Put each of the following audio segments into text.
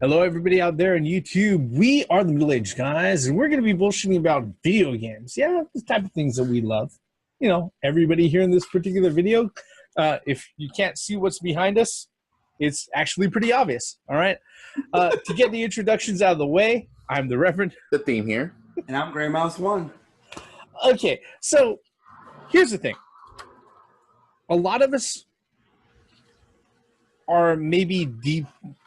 Hello, everybody out there on YouTube. We are the Middle-Aged Guys, and we're going to be bullshitting about video games. Yeah, the type of things that we love. You know, everybody here in this particular video, if you can't see what's behind us, it's actually pretty obvious, all right? To get the introductions out of the way, I'm the Reverend. The theme here. And I'm Grey Mouse 1. Okay, so here's the thing. A lot of us are maybe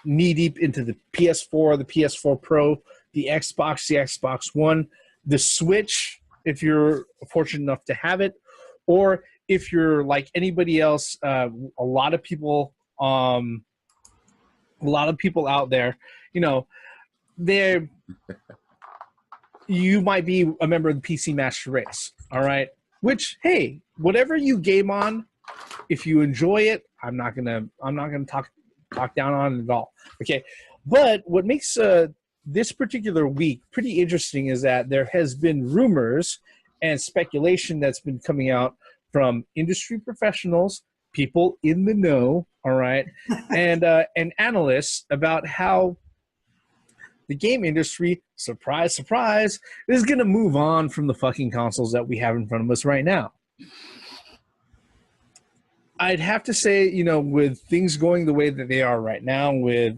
knee-deep into the PS4, the PS4 Pro, the Xbox One, the Switch, if you're fortunate enough to have it, or if you're like anybody else, a lot of people out there, you know, you might be a member of the PC Master Race, all right? Which, hey, whatever you game on, if you enjoy it, I'm not gonna talk down on it at all. Okay, but what makes this particular week pretty interesting is that there has been rumors and speculation that's been coming out from industry professionals, people in the know, all right, and analysts about how the game industry, surprise, surprise, is gonna move on from the fucking consoles that we have in front of us right now. I'd have to say, you know, with things going the way that they are right now, with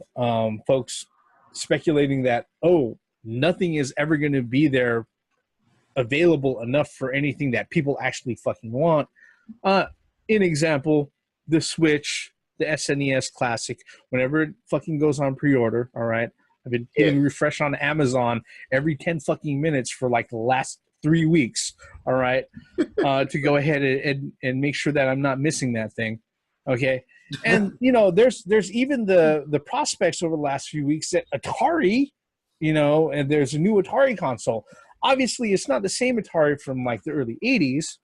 folks speculating that, oh, nothing is ever going to be there available enough for anything that people actually fucking want. In example, the Switch, the SNES Classic, whenever it fucking goes on pre-order, all right? I've been hitting refresh on Amazon every 10 fucking minutes for like the last 3 weeks, all right, to go ahead and make sure that I'm not missing that thing, okay? And, you know, there's even the prospects over the last few weeks that Atari, you know, and there's a new Atari console. Obviously, it's not the same Atari from, like, the early 80s,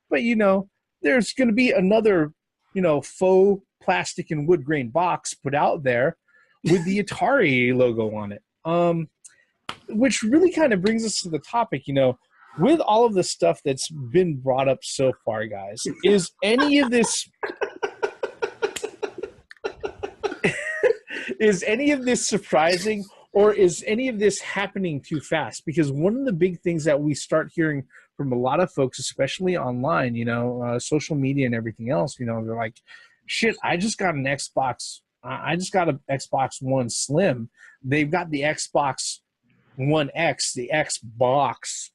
but, you know, there's going to be another, you know, faux plastic and wood grain box put out there with the Atari logo on it, which really kind of brings us to the topic, you know, with all of the stuff that's been brought up so far, guys, is any of this surprising, or is any of this happening too fast? Because one of the big things that we start hearing from a lot of folks, especially online, you know, social media and everything else, you know, they're like, shit, I just got an Xbox. I just got an Xbox One Slim. They've got the Xbox One X, the Xbox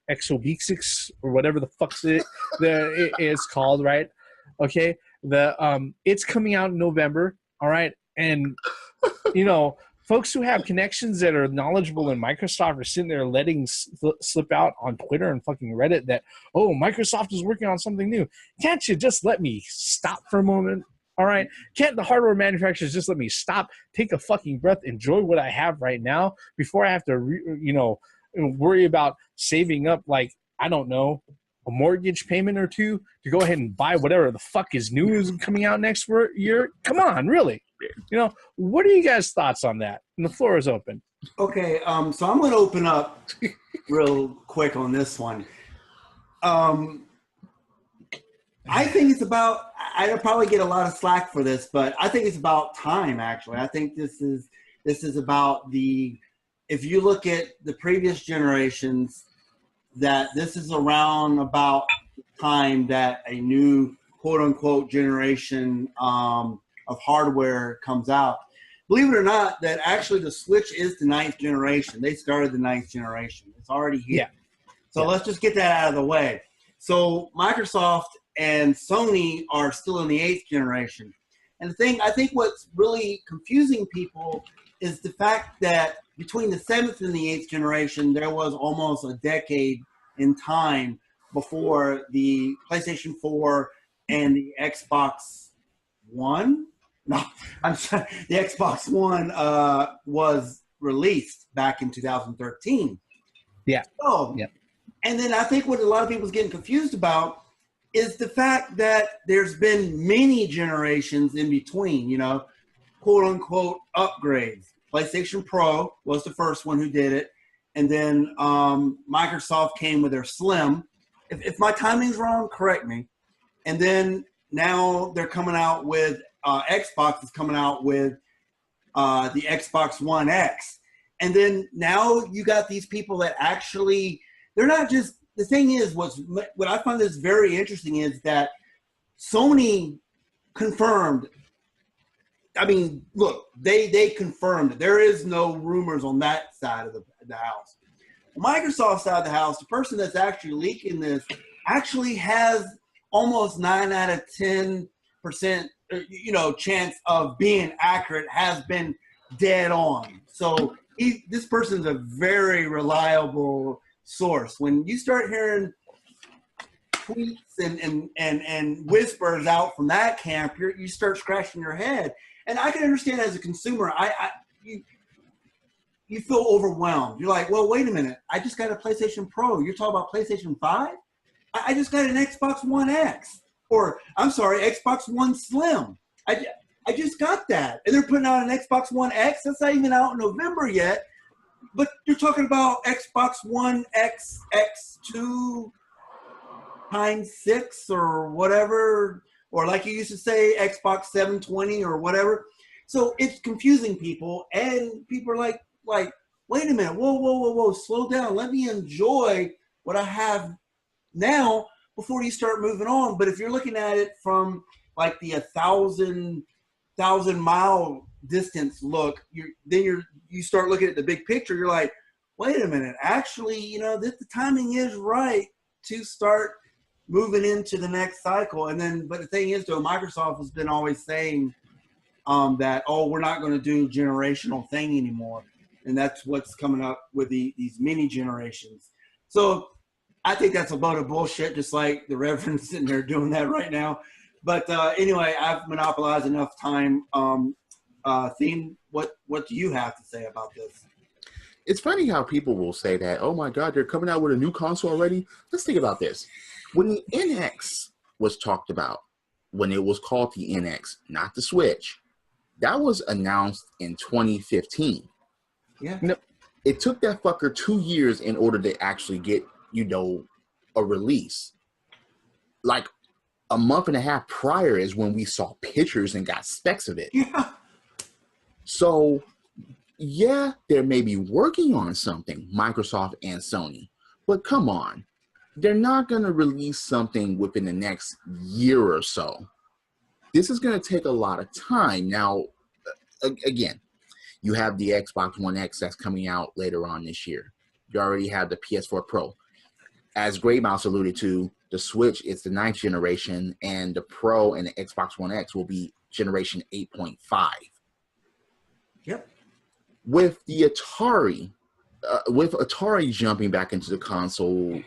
Exobixix, or whatever the fuck it is called, right? Okay, it's coming out in November, all right, and you know, folks who have connections that are knowledgeable in Microsoft are sitting there letting slip out on Twitter and fucking Reddit that, oh, Microsoft is working on something new. Can't you just let me stop for a moment? All right, can't the hardware manufacturers just let me stop, take a fucking breath, enjoy what I have right now before I have to, you know, worry about saving up, like, I don't know, a mortgage payment or two to go ahead and buy whatever the fuck is new is coming out next year? Come on, really? You know, what are you guys' thoughts on that? And the floor is open. Okay, so I'm going to open up real quick on this one. I think it's about, I'll probably get a lot of slack for this, but I think it's about time, actually. I think this is about if you look at the previous generations, that this is around about the time that a new quote-unquote generation of hardware comes out. Believe it or not, that actually the Switch is the 9th generation. They started the 9th generation. It's already here. Yeah. So let's just get that out of the way. So Microsoft and Sony are still in the 8th generation. And I think what's really confusing people is the fact that between the 7th and the 8th generation, there was almost a decade in time before the PlayStation 4 and the Xbox One. No, I'm sorry. The Xbox One was released back in 2013. Yeah. So, yeah. And then I think what a lot of people's getting confused about is the fact that there's been many generations in between, you know, quote unquote upgrades. PlayStation Pro was the first one who did it. And then Microsoft came with their Slim. If my timing's wrong, correct me. And then now they're coming out with Xbox is coming out with the Xbox One X. And then now you got these people that actually, they're not just, the thing is, what I find is very interesting is that Sony confirmed, I mean, look, they confirmed it. There is no rumors on that side of the house. Microsoft side of the house, the person that's actually leaking this actually has almost 9 out of 10%, chance of being accurate, has been dead on. So this person's a very reliable source. When you start hearing tweets and whispers out from that camp, you start scratching your head. And I can understand as a consumer, you feel overwhelmed. You're like, well, wait a minute. I just got a PlayStation Pro. You're talking about PlayStation 5? I just got an Xbox One X. Or, I'm sorry, Xbox One Slim. I just got that. And they're putting out an Xbox One X. That's not even out in November yet. But you're talking about Xbox One X, X2 times 6 or whatever. Or like you used to say, Xbox 720 or whatever. So it's confusing people. And people are like, wait a minute. Whoa. Slow down. Let me enjoy what I have now before you start moving on. But if you're looking at it from like the 1,000 mile distance look, you start looking at the big picture. You're like, wait a minute. Actually, the timing is right to start moving into the next cycle. But the thing is, though, Microsoft has been always saying that, we're not going to do generational thing anymore. And that's what's coming up with these mini generations. So I think that's a load of bullshit, just like the Reverend sitting there doing that right now. But anyway, I've monopolized enough time. Theme, what do you have to say about this? It's funny how people will say that, oh my God, they're coming out with a new console already. Let's think about this. When the NX was talked about, when it was called the NX, not the Switch, that was announced in 2015. Yeah. No, it took that fucker 2 years in order to actually get, a release. Like a month and a half prior is when we saw pictures and got specs of it. Yeah. So, yeah, they may be working on something, Microsoft and Sony, but come on. They're not going to release something within the next year or so. This is going to take a lot of time. Now, again, you have the Xbox One X that's coming out later on this year. You already have the PS4 Pro. As Grey Mouse alluded to, the Switch is the 9th generation, and the Pro and the Xbox One X will be generation 8.5. Yep. With the Atari, with Atari jumping back into the console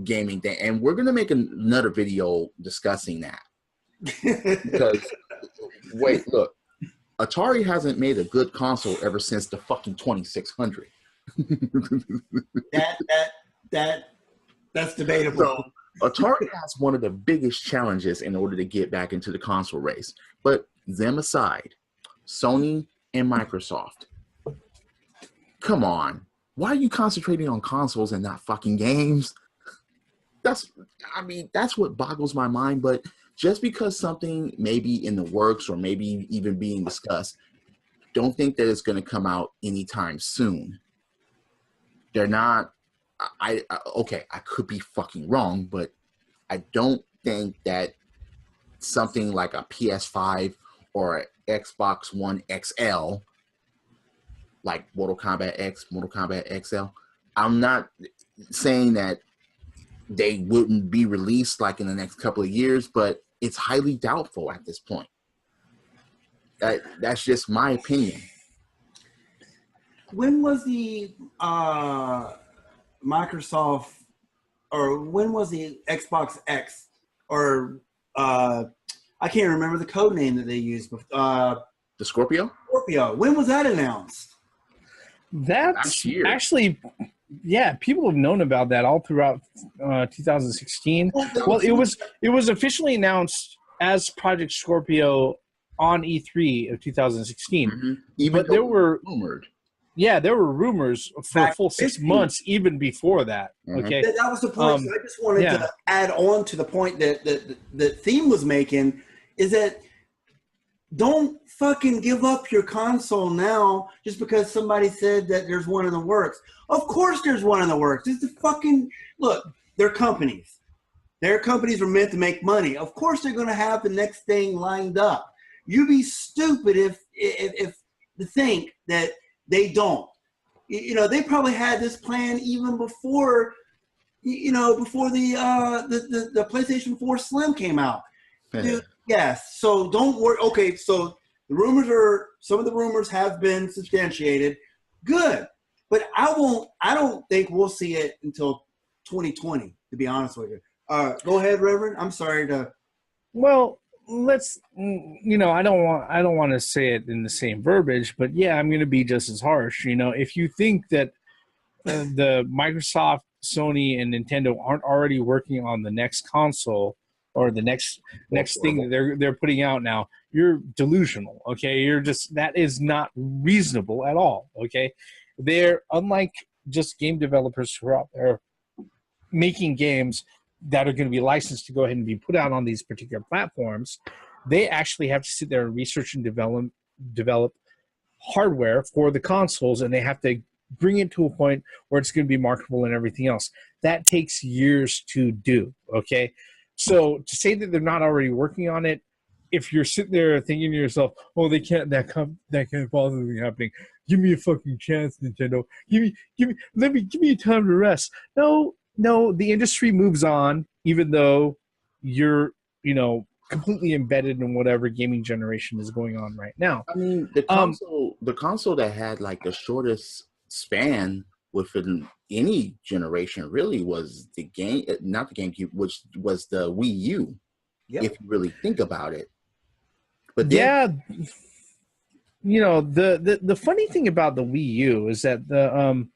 gaming thing, and we're going to make another video discussing that. Because, wait, look, Atari hasn't made a good console ever since the fucking 2600. That's debatable. So, Atari has one of the biggest challenges in order to get back into the console race. But them aside, Sony and Microsoft, come on. Why are you concentrating on consoles and not fucking games? That's what boggles my mind. But just because something may be in the works or maybe even being discussed, don't think that it's going to come out anytime soon. They're not. Okay, I could be fucking wrong, but I don't think that something like a PS5 or an Xbox One XL, like Mortal Kombat X, Mortal Kombat XL, I'm not saying that they wouldn't be released like in the next couple of years, but it's highly doubtful at this point. That's just my opinion. When was the Microsoft, or when was the Xbox X, or I can't remember the code name that they used. The Scorpio? Scorpio. When was that announced? That's actually, yeah, people have known about that all throughout 2016. Well, it was officially announced as Project Scorpio on E3 of 2016. Mm-hmm. Even but there were rumored. Yeah, there were rumors for a full 6 months even before that. Mm-hmm. Okay, that was the point. So I just wanted to add on to the point that Theme was making, is that don't fucking give up your console now just because somebody said that there's one in the works. Of course there's one in the works. It's the fucking, look, they're companies. Their companies were meant to make money. Of course they're going to have the next thing lined up. You'd be stupid if to think that they don't. You know, they probably had this plan even before, you know, before the PlayStation 4 Slim came out. Dude, yes. So don't worry. Okay, so some of the rumors have been substantiated. Good. But I don't think we'll see it until 2020, to be honest with you. Go ahead, Reverend. I'm sorry to. Well, let's, you know, I don't want to say it in the same verbiage, but yeah, I'm going to be just as harsh. You know, if you think that the Microsoft, Sony, and Nintendo aren't already working on the next console or the next thing that they're putting out now, you're delusional. Okay, that is not reasonable at all. Okay, they're unlike just game developers who are out there making games that are going to be licensed to go ahead and be put out on these particular platforms. They actually have to sit there and research and develop hardware for the consoles, and they have to bring it to a point where it's going to be marketable and everything else. That takes years to do, okay? So to say that they're not already working on it, if you're sitting there thinking to yourself, oh, that can't possibly be happening. Give me a fucking chance, Nintendo. Give me time to rest. No, the industry moves on, even though you're, you know, completely embedded in whatever gaming generation is going on right now. I mean, the console that had like the shortest span within any generation really was not the GameCube, which was the Wii U. Yep. If you really think about it. But then, yeah, you know, the funny thing about the Wii U is that the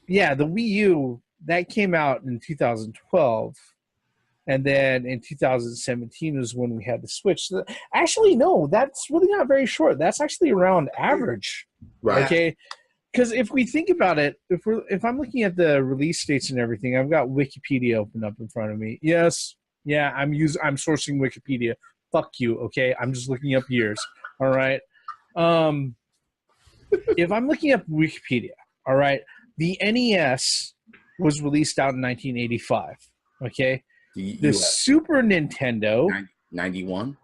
Wii U that came out in 2012. And then in 2017 was when we had the Switch. Actually, no, that's really not very short. That's actually around average, right? Okay, because if we think about it, if I'm looking at the release dates and everything, I've got Wikipedia open up in front of me. Yes, yeah, I'm sourcing Wikipedia. Fuck you, okay? I'm just looking up years. All right. If I'm looking up Wikipedia, all right, the NES was released out in 1985. Okay. The Super Nintendo 91.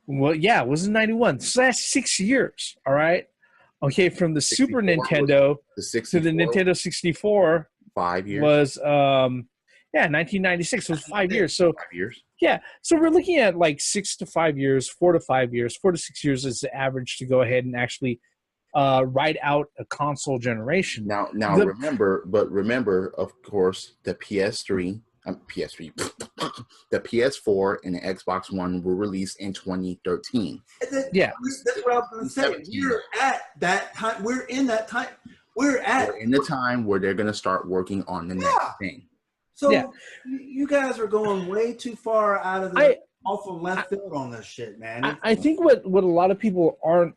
Well, yeah, it was in 91. So that's 6 years. All right. Okay, from the Super Nintendo to the Nintendo 64, 5 years was 1996. It was 5 years. So 5 years. Yeah. So we're looking at like 6 to 5 years, 4 to 5 years, 4 to 6 years is the average to go ahead and actually ride out a console generation. Now remember, of course, the PS3, the PS4 and the Xbox One were released in 2013. Yeah, that's what I was going to say. We're at that time. We're in that time. We're in the time where they're going to start working on the next thing. So you guys are going way too far out of the awful left field on this shit, man. I think what a lot of people aren't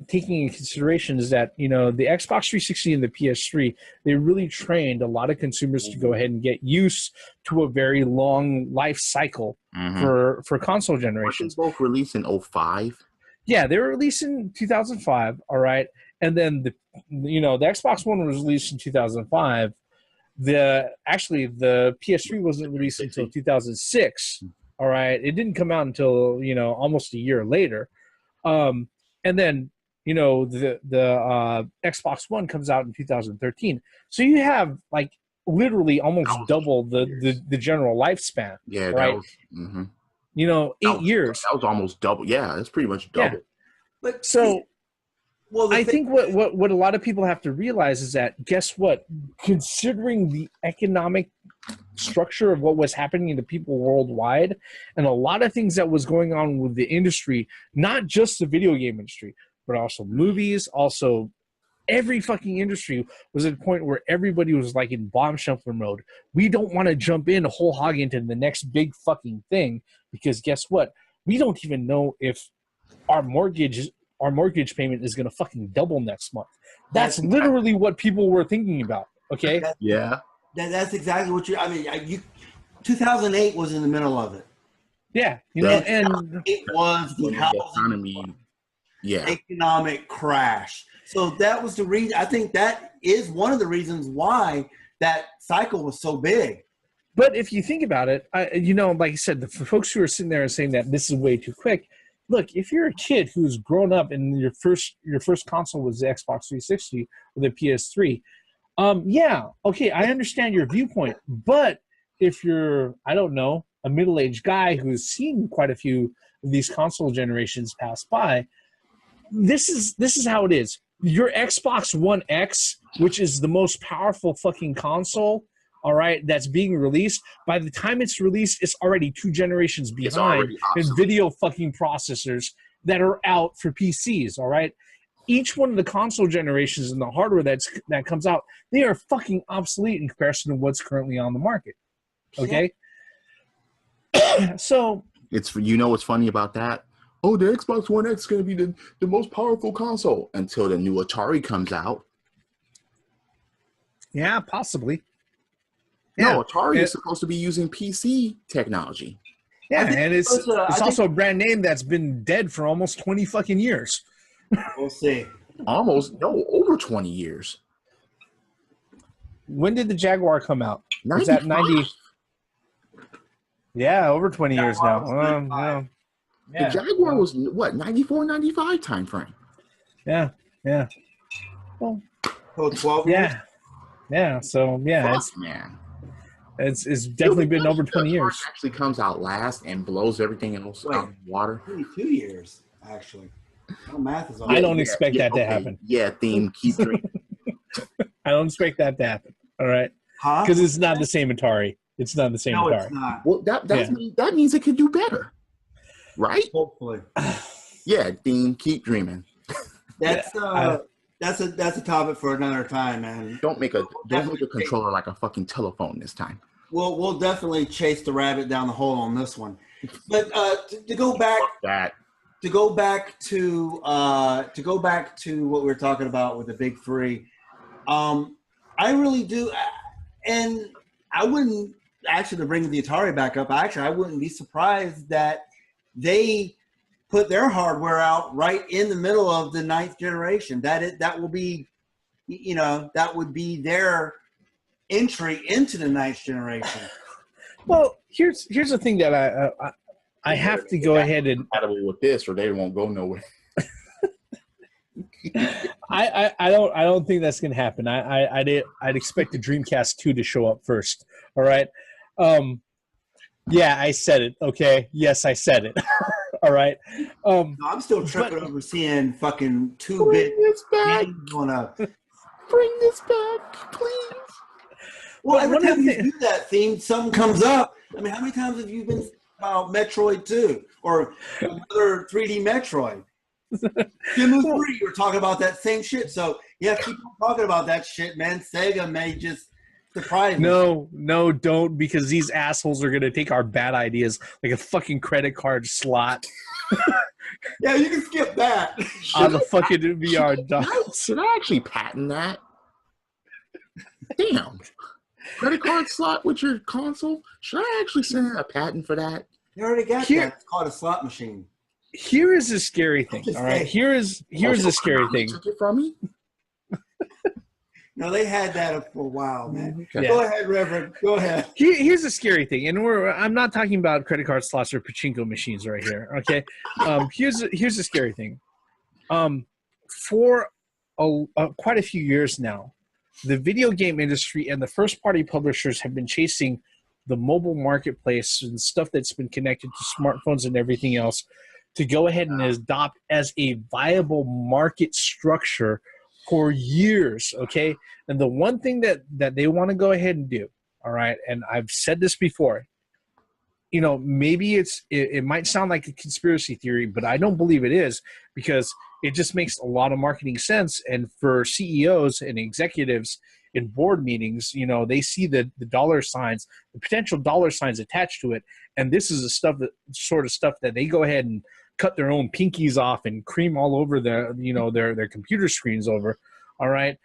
taking into consideration is that, you know, the Xbox 360 and the PS3, they really trained a lot of consumers to go ahead and get used to a very long life cycle for console generations. Both released in 2005. Yeah, they were released in 2005. All right, and then the Xbox One was released in 2005. The PS3 wasn't released until 2006. All right, it didn't come out until, you know, almost a year later. And then, you know, the Xbox One comes out in 2013. So you have like literally almost double the general lifespan. Yeah, right. You know, 8 years. That was almost double. Yeah, that's pretty much double. Yeah. But so, I think what a lot of people have to realize is that, guess what? Considering the economic structure of what was happening to people worldwide and a lot of things that was going on with the industry, not just the video game industry, but also movies, also every fucking industry was at a point where everybody was like in bomb shelter mode. We don't want to jump in whole hog into the next big fucking thing, because guess what? We don't even know if our mortgage payment is going to fucking double next month. That's literally what people were thinking about. Okay. Yeah. That's exactly what 2008 was in the middle of it. Yeah, you know, and it was the economy, economic crash. So that was the reason. I think that is one of the reasons why that cycle was so big. but if you think about it, you know, like I said, for folks who are sitting there and saying that this is way too quick, look, if you're a kid who's grown up and your first console was the Xbox 360 or the PS3, yeah, okay, I understand your viewpoint. But if you're, I don't know, a middle-aged guy who's seen quite a few of these console generations pass by, this is how it is. Your Xbox One X, which is the most powerful fucking console, all right, that's being released, by the time it's released, it's already 2 generations behind in video fucking processors that are out for PCs, all right? Each one of the console generations and the hardware that comes out, they are fucking obsolete in comparison to what's currently on the market, okay? Yeah. So it's, you know what's funny about that? Oh, the Xbox One X is going to be the most powerful console until the new Atari comes out. Yeah, possibly. No, Atari is supposed to be using PC technology. Yeah, and it's also a brand name that's been dead for almost 20 fucking years. We'll see. Over 20 years. When did the Jaguar come out? 95? Was that 90? Yeah, over 20 years now. Yeah. The Jaguar was, what, 94, 95 time frame? Yeah. Well, 12 years? Yeah, so, yeah. It's definitely been over 20 years. It actually comes out last and blows everything else out of the water. 22 years, actually. No math is I don't expect that to happen. Yeah, theme, keep dreaming. I don't expect that to happen. All right? Because it's not the same Atari. It's not the same Atari. It's not. Well, that means it could do better. Right? Hopefully. Yeah, theme, keep dreaming. That's a topic for another time, man. Don't make a controller like a fucking telephone this time. We'll definitely chase the rabbit down the hole on this one. But to go back to what we were talking about with the big three, I really do, and I wouldn't actually, to bring the Atari back up. I wouldn't be surprised that they put their hardware out right in the middle of the 9th generation. That will be, that would be their entry into the 9th generation. Well, here's the thing that I have to go ahead and compatible with this, or they won't go nowhere. I don't think that's gonna happen. I'd expect the Dreamcast 2 to show up first. All right. Yeah, I said it. Okay. Yes, I said it. All right. I'm still tripping over seeing fucking 2-bit going up. Bring this back, please. Well, every time you do that theme, something comes up. I mean, how many times have you been about Metroid 2 or another 3D Metroid? Shenmue 3, you're talking about that same shit. So, yeah, keep on talking about that shit, man. Sega may just surprise me. No, don't, because these assholes are going to take our bad ideas like a fucking credit card slot. Yeah, you can skip that. On the fucking VR dolls. Should I actually patent that? Damn. Credit card slot with your console? Should I actually send in a patent for that? You already got that. It's called a slot machine. Here is the scary thing. All right. Here's the scary thing. Took it from me? No, they had that for a while, man. Yeah. Go ahead, Reverend. Go ahead. Here's the scary thing, and I'm not talking about credit card slots or pachinko machines right here. Okay. Here's the scary thing. For quite a few years now, the video game industry and the first-party publishers have been chasing the mobile marketplace and stuff that's been connected to smartphones and everything else to go ahead and adopt as a viable market structure for years, okay? And the one thing that they want to go ahead and do, all right, and I've said this before, maybe it might sound like a conspiracy theory, but I don't believe it is, because it just makes a lot of marketing sense. And for CEOs and executives in board meetings, they see the dollar signs, the potential dollar signs attached to it, and this is the sort of stuff that they go ahead and cut their own pinkies off and cream all over their computer screens over. All right.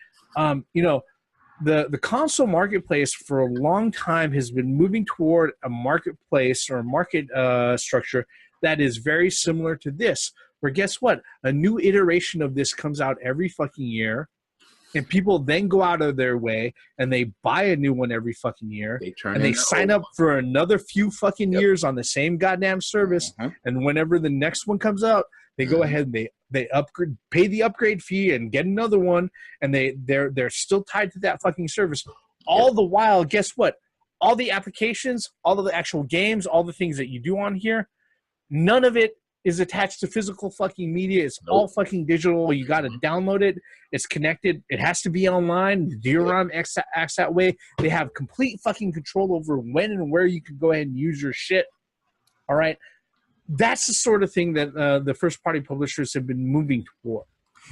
the console marketplace for a long time has been moving toward a marketplace or a market structure that is very similar to this, where guess what? A new iteration of this comes out every fucking year, and people then go out of their way and they buy a new one every fucking year, and they sign up for another few fucking years on the same goddamn service, and whenever the next one comes out, they go ahead and they upgrade, pay the upgrade fee, and get another one, and they're still tied to that fucking service. All the while, guess what? All the applications, all of the actual games, all the things that you do on here, none of it is attached to physical fucking media. It's all fucking digital. You got to download it. It's connected. It has to be online. The DRM acts that way. They have complete fucking control over when and where you can go ahead and use your shit. All right. That's the sort of thing that the first-party publishers have been moving toward.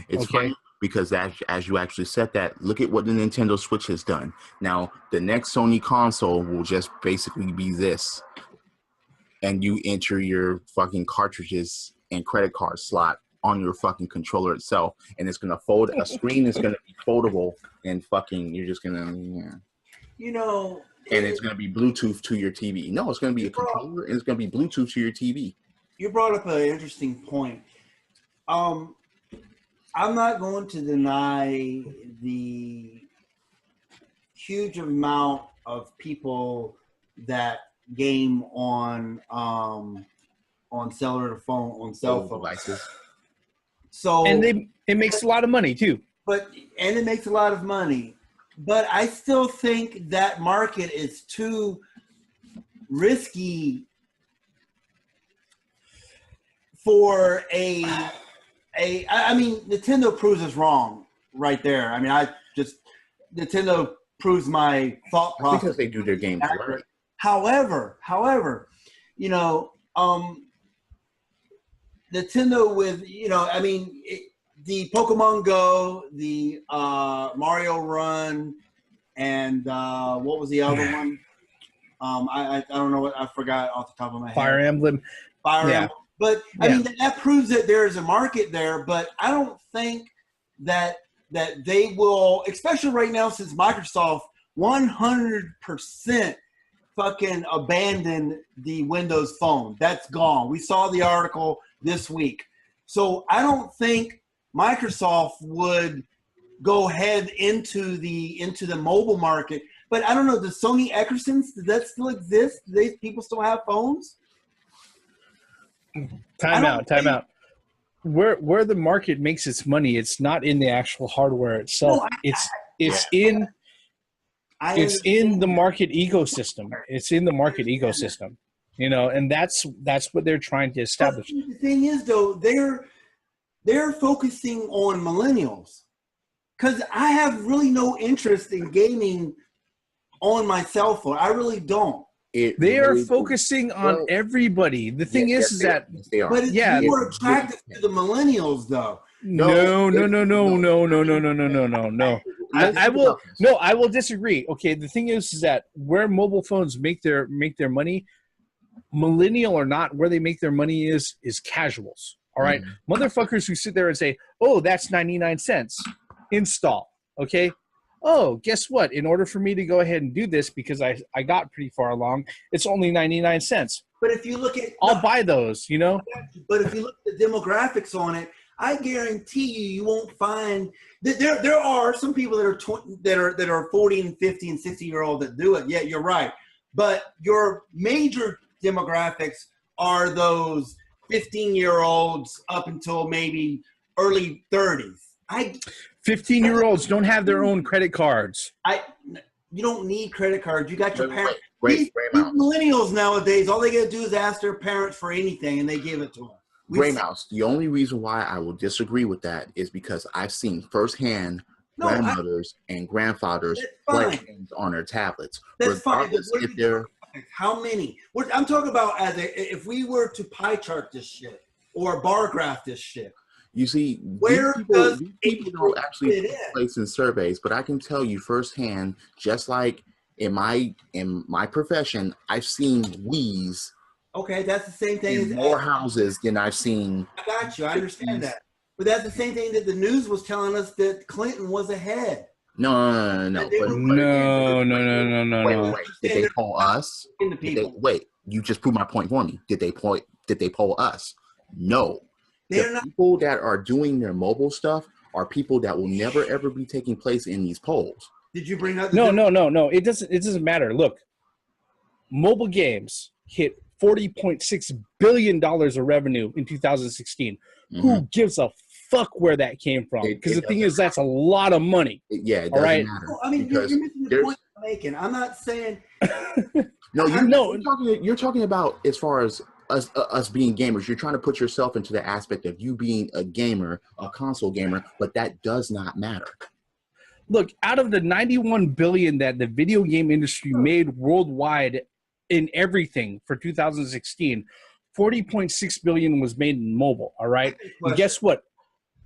It's funny because as you actually said that, look at what the Nintendo Switch has done. Now, the next Sony console will just basically be this. And you enter your fucking cartridges and credit card slot on your fucking controller itself, and it's gonna fold. A screen is gonna be foldable, and fucking you're just gonna, you know, and it's gonna be Bluetooth to your TV. No, it's gonna be a controller, and it's gonna be Bluetooth to your TV. You brought up an interesting point. I'm not going to deny the huge amount of people that game on cellular phone, on cell phone devices. So and it makes a lot of money too. And it makes a lot of money. But I still think that market is too risky for I mean, Nintendo proves us wrong right there. I mean, Nintendo proves my thought process. Because they do their games right. However, you know, Nintendo with, you know, I mean, the Pokemon Go, the Mario Run, and what was the other one? I don't know what, I forgot off the top of my head. Fire Emblem. Emblem. But I mean, that proves that there is a market there. But I don't think that they will, especially right now, since Microsoft 100% fucking abandoned the Windows Phone. That's gone. We saw the article this week. So I don't think Microsoft would go ahead into the mobile market. But I don't know, does Sony Ericsson, does that still exist? Do people still have phones? Time out. Where the market makes its money, it's not in the actual hardware itself. No, it's in the market ecosystem. It's in the market ecosystem, you know, and that's what they're trying to establish. But the thing is, though, they're focusing on millennials, because I have really no interest in gaming on my cell phone. I really don't. They are focusing on everybody. The thing is that they are. But it's more attractive to the millennials, though. No. I will disagree. Okay, the thing is that where mobile phones make their money, millennial or not, where they make their money is casuals. All right, motherfuckers who sit there and say, "Oh, that's 99 cents." Install. Okay. Oh, guess what? In order for me to go ahead and do this, because I got pretty far along, it's only 99 cents. But if you look at, I'll buy those, you know. But if you look at the demographics on it, I guarantee you won't find that there are some people that are 40 and 50 and 60-year-old that do it. Yeah, you're right. But your major demographics are those 15-year-olds up until maybe early 30s. 15-year-olds don't have their own credit cards. You don't need credit cards. You got your parents. These millennials nowadays, all they got to do is ask their parents for anything, and they give it to them. Gray Mouse, the only reason why I will disagree with that is because I've seen firsthand grandmothers and grandfathers play games on their tablets. That's fine. If they're, how many? I'm talking about if we were to pie chart this shit or bar graph this shit. You see, does these people don't actually put place in surveys, but I can tell you firsthand, just like in my profession, I've seen Wii's. Okay, that's the same thing. In more houses than I've seen. I got you. I understand that. But that's the same thing that the news was telling us, that Clinton was ahead. No. Wait. Did they poll us? Wait, you just proved my point for me. Did they poll us? No. The people that are doing their mobile stuff are people that will never ever be taking place in these polls. Did you bring up? No. It doesn't matter. Look, mobile games hit $40.6 billion of revenue in 2016. Mm-hmm. Who gives a fuck where that came from? Because the thing is, that's a lot of money. It doesn't matter. Well, I mean, you're missing the point I'm making. I'm not saying. You're talking about as far as us being gamers. You're trying to put yourself into the aspect of you being a gamer, a console gamer, but that does not matter. Look, out of the $91 billion that the video game industry made worldwide in everything for 2016, $40.6 billion was made in mobile. All right, and guess what?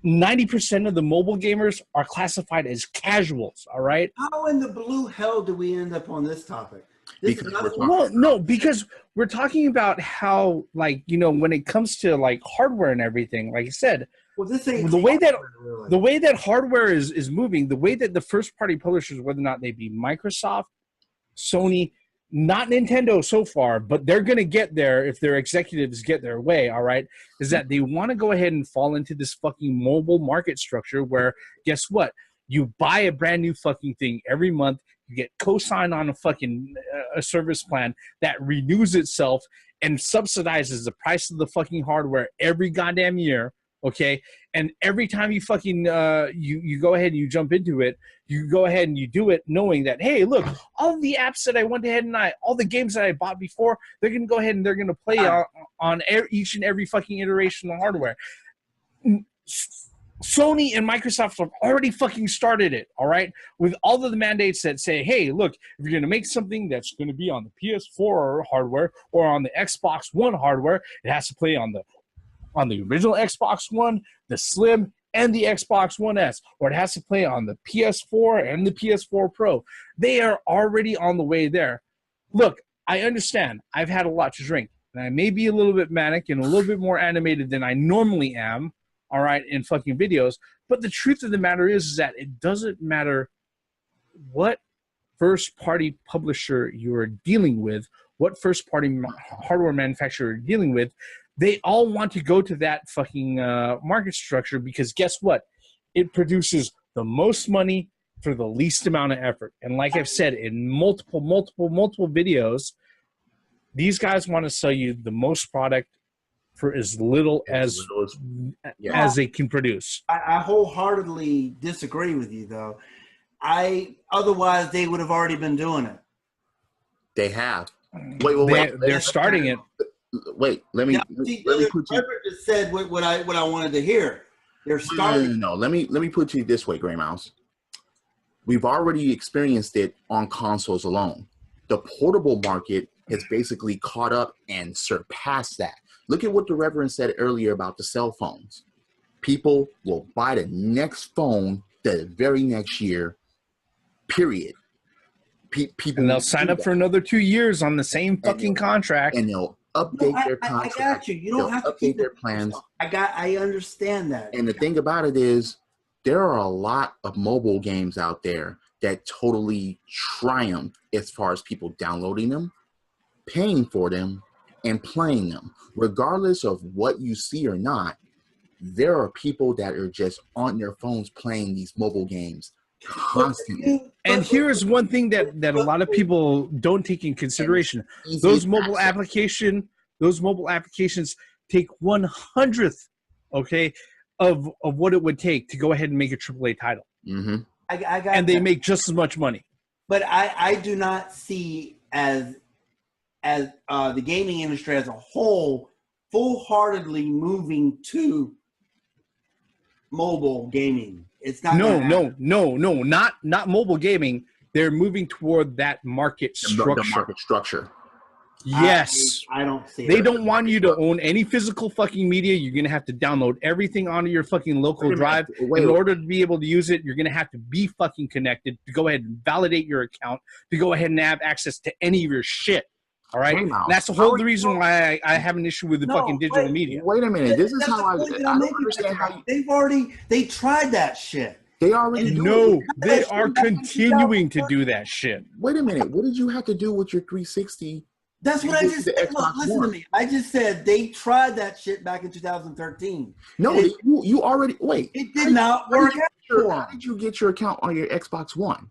90% of the mobile gamers are classified as casuals. All right. How in the blue hell do we end up on this topic? Because we're talking about how, like, you know, when it comes to like hardware and everything, like I said, the way that hardware is moving, the way that the first party publishers, whether or not they be Microsoft, Sony, not Nintendo so far, but they're going to get there if their executives get their way, all right, is that they want to go ahead and fall into this fucking mobile market structure where, guess what? You buy a brand new fucking thing every month. You get co-signed on a fucking a service plan that renews itself and subsidizes the price of the fucking hardware every goddamn year, okay? And every time you fucking you go ahead and you jump into it, you go ahead and you do it knowing that, hey, look, all the apps that I went ahead and all the games that I bought before, they're going to go ahead and they're going to play on each and every fucking iteration of hardware. Sony and Microsoft have already fucking started it, all right? With all of the mandates that say, hey, look, if you're going to make something that's going to be on the PS4 hardware or on the Xbox One hardware, it has to play on the original Xbox One, the Slim, and the Xbox One S, or it has to play on the PS4 and the PS4 Pro. They are already on the way there. Look, I understand. I've had a lot to drink, and I may be a little bit manic and a little bit more animated than I normally am, all right, in fucking videos. But the truth of the matter is that it doesn't matter what first-party publisher you're dealing with, what first-party hardware manufacturer you're dealing with. They all want to go to that fucking market structure because guess what? It produces the most money for the least amount of effort. And like I've said in multiple videos, these guys want to sell you the most product for as little as they can produce. I wholeheartedly disagree with you, though. Otherwise, they would have already been doing it. They have. Wait. They're starting it. Wait, let me put you. Just said what I wanted to hear. They're starting. No. Let me put you this way, Gray Mouse. We've already experienced it on consoles alone. The portable market has basically caught up and surpassed that. Look at what the Reverend said earlier about the cell phones. People will buy the next phone the very next year, period. People and they'll sign up for another 2 years on the same fucking contract. And they'll update their contract. I got you. You don't have to update their plans. I understand that. And the thing about it is, there are a lot of mobile games out there that totally triumph as far as people downloading them, paying for them, and playing them. Regardless of what you see or not, there are people that are just on their phones playing these mobile games constantly. And here's one thing that a lot of people don't take in consideration. Those mobile applications take 1/100th, okay, of what it would take to go ahead and make a AAA title. Mm-hmm. And they make just as much money. But I do not see as the gaming industry as a whole full-heartedly moving to mobile gaming. It's not. No, not mobile gaming. They're moving toward that market structure. The market structure. Yes. I don't see it. They don't want you to own any physical fucking media. You're going to have to download everything onto your fucking local drive. In order to be able to use it, you're going to have to be fucking connected to go ahead and validate your account, to go ahead and have access to any of your shit. All right? That's the whole reason why I have an issue with the fucking digital media. Wait a minute. This is how I don't understand how you... They tried that shit. They already do No, it. they are continuing to do that shit. Wait a minute. What did you have to do with your 360? That's what I just The said. Xbox Look, listen One? to me. I just said they tried that shit back in 2013. No, It- you already wait. It did not work out for How them. did you get your account on your Xbox One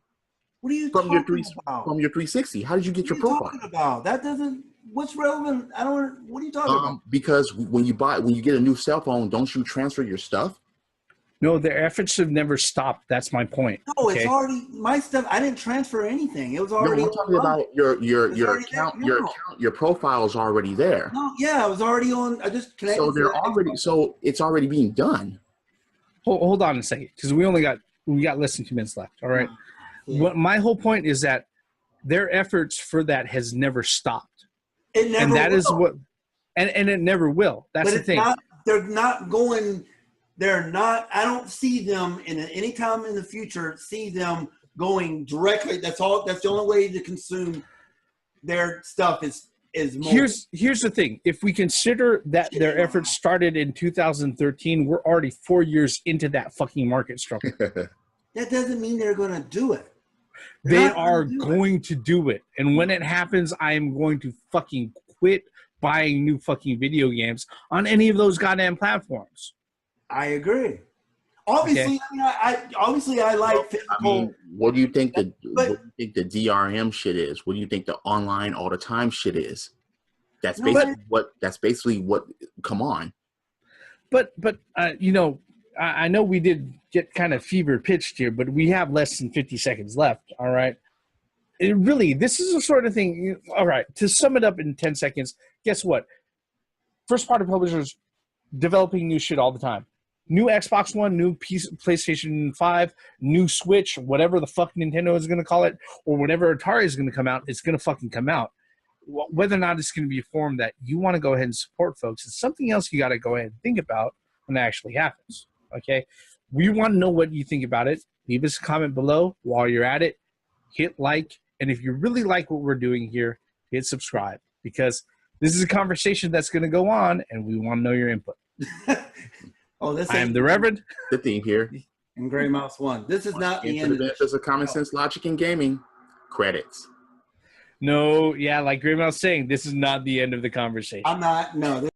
What are you from your talking about? from your 360? How did you get What your are you profile? talking about? That doesn't. What's relevant? I don't. What are you talking about? Because when you get a new cell phone, don't you transfer your stuff? No, their efforts have never stopped. That's my point. No, Okay? it's already my stuff. I didn't transfer anything. It was No, already. I'm talking about your already account. there. Your No. account. Your profile is already there. No, yeah, I was already on. I just connected. So to they're the already. Xbox. So it's already being done. Hold on a second, because we got less than 2 minutes left. All right. Yeah. What my whole point is that their efforts for that has never stopped, It never. and that will. is what, and it never will. That's But the it's thing. not. They're not going. They're not. I don't see them in any time in the future. See them going directly. That's all. That's the only way to consume their stuff is mobile. Here's the thing. If we consider that their efforts started in 2013, we're already 4 years into that fucking market struggle. That doesn't mean they're going to do it. They They're not are gonna do it. going to do it. And when it happens, I am going to fucking quit buying new fucking video games on any of those goddamn platforms. I agree. Obviously, Okay. I like physical. I mean, what do you think But- what do you think the DRM shit is? What do you think the online all the time shit is? That's No, basically what. Come on. But you know, I know we did get kind of fever pitched here, but we have less than 50 seconds left. All right. This is the sort of thing. All right. To sum it up in 10 seconds, guess what? First party publishers developing new shit all the time. New Xbox One, new PlayStation 5, new Switch, whatever the fuck Nintendo is going to call it, or whatever Atari is going to come out, it's going to fucking come out. Whether or not it's going to be a form that you want to go ahead and support, folks, it's something else you got to go ahead and think about when it actually happens. Okay? We want to know what you think about it. Leave us a comment below. While you're at it, hit like. And if you really like what we're doing here, hit subscribe. Because this is a conversation that's going to go on, and we want to know your input. I am the Reverend. The theme here. And Gray Mouse 1. This is not the Into end the of this. benefits of common sense, logic, and gaming. Credits. No, yeah, like Gray Mouse saying, this is not the end of the conversation. I'm not. No.